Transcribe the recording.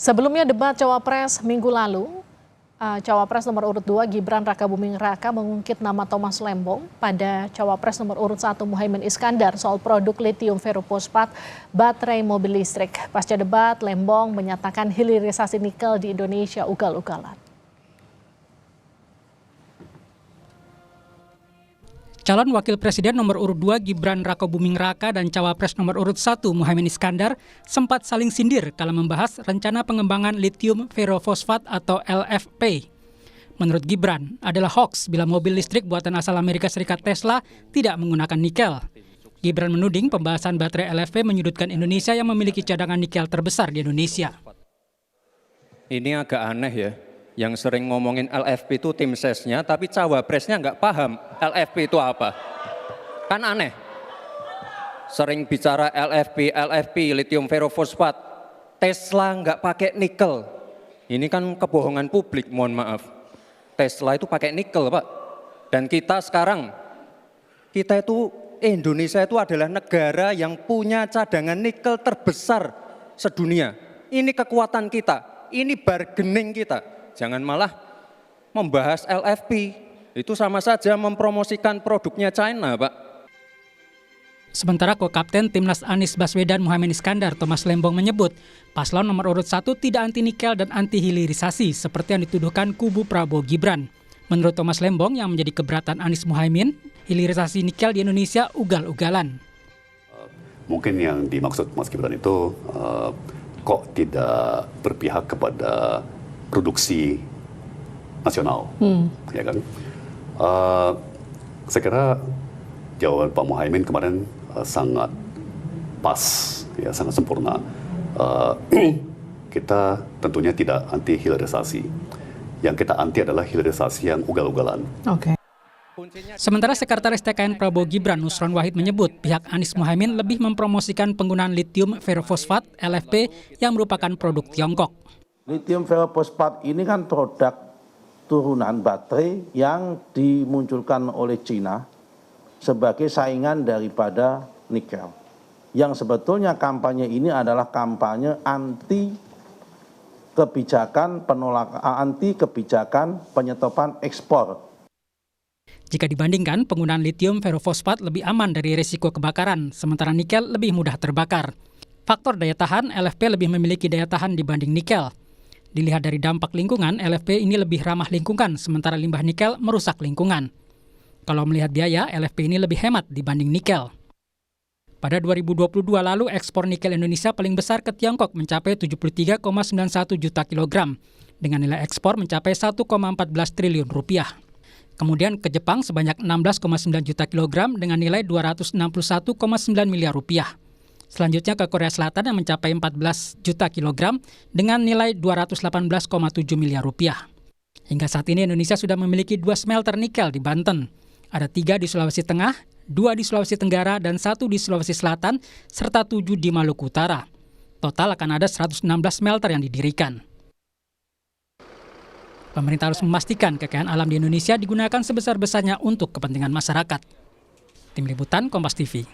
Sebelumnya debat Cawapres minggu lalu, Cawapres nomor urut 2 Gibran Rakabuming Raka mengungkit nama Thomas Lembong pada Cawapres nomor urut 1 Muhaimin Iskandar soal produk litium ferrofosfat baterai mobil listrik. Pasca debat, Lembong menyatakan hilirisasi nikel di Indonesia ugal-ugalan. Calon Wakil Presiden nomor urut 2 Gibran Rakabuming Raka dan Cawapres nomor urut 1 Muhaimin Iskandar sempat saling sindir kala membahas rencana pengembangan litium ferrofosfat atau LFP. Menurut Gibran, adalah hoax bila mobil listrik buatan asal Amerika Serikat Tesla tidak menggunakan nikel. Gibran menuding pembahasan baterai LFP menyudutkan Indonesia yang memiliki cadangan nikel terbesar di Indonesia. Ini agak aneh ya. Yang sering ngomongin LFP itu tim sesnya, tapi cawapresnya nggak paham LFP itu apa. Kan aneh. Sering bicara LFP, litium ferrofosfat. Tesla nggak pakai nikel. Ini kan kebohongan publik, mohon maaf. Tesla itu pakai nikel, Pak. Dan kita sekarang, Indonesia itu adalah negara yang punya cadangan nikel terbesar sedunia. Ini kekuatan kita, ini bargaining kita. Jangan malah membahas LFP, itu sama saja mempromosikan produknya China, Pak. Sementara Ko-Kapten Timnas Anies Baswedan Muhaimin Iskandar Thomas Lembong menyebut, paslon nomor urut 1 tidak anti nikel dan anti hilirisasi seperti yang dituduhkan kubu Prabowo Gibran. Menurut Thomas Lembong yang menjadi keberatan Anies Muhaimin, hilirisasi nikel di Indonesia ugal-ugalan. Mungkin yang dimaksud Mas Gibran itu kok tidak berpihak kepada produksi nasional, ya kan? Saya kira jawaban Pak Muhaimin kemarin sangat pas, ya sangat sempurna. Kita tentunya tidak anti hilirisasi. Yang kita anti adalah hilirisasi yang ugal-ugalan. Sementara Sekretaris TKN Prabowo Gibran Nusron Wahid menyebut pihak Anies Muhaimin lebih mempromosikan penggunaan litium ferrofosfat LFP yang merupakan produk Tiongkok. Litium ferrofosfat ini kan produk turunan baterai yang dimunculkan oleh China sebagai saingan daripada nikel. Yang sebetulnya kampanye ini adalah kampanye anti kebijakan penyetopan ekspor. Jika dibandingkan, penggunaan litium ferrofosfat lebih aman dari risiko kebakaran, sementara nikel lebih mudah terbakar. Faktor daya tahan, LFP lebih memiliki daya tahan dibanding nikel. Dilihat dari dampak lingkungan, LFP ini lebih ramah lingkungan, sementara limbah nikel merusak lingkungan. Kalau melihat biaya, LFP ini lebih hemat dibanding nikel. Pada 2022 lalu, ekspor nikel Indonesia paling besar ke Tiongkok mencapai 73,91 juta kilogram, dengan nilai ekspor mencapai 1,14 triliun rupiah. Kemudian ke Jepang sebanyak 16,9 juta kilogram dengan nilai 261,9 miliar rupiah. Selanjutnya ke Korea Selatan yang mencapai 14 juta kilogram dengan nilai 218,7 miliar rupiah. Hingga saat ini Indonesia sudah memiliki 2 smelter nikel di Banten. Ada 3 di Sulawesi Tengah, 2 di Sulawesi Tenggara, dan 1 di Sulawesi Selatan, serta 7 di Maluku Utara. Total akan ada 116 smelter yang didirikan. Pemerintah harus memastikan kekayaan alam di Indonesia digunakan sebesar-besarnya untuk kepentingan masyarakat. Tim Liputan Kompas TV.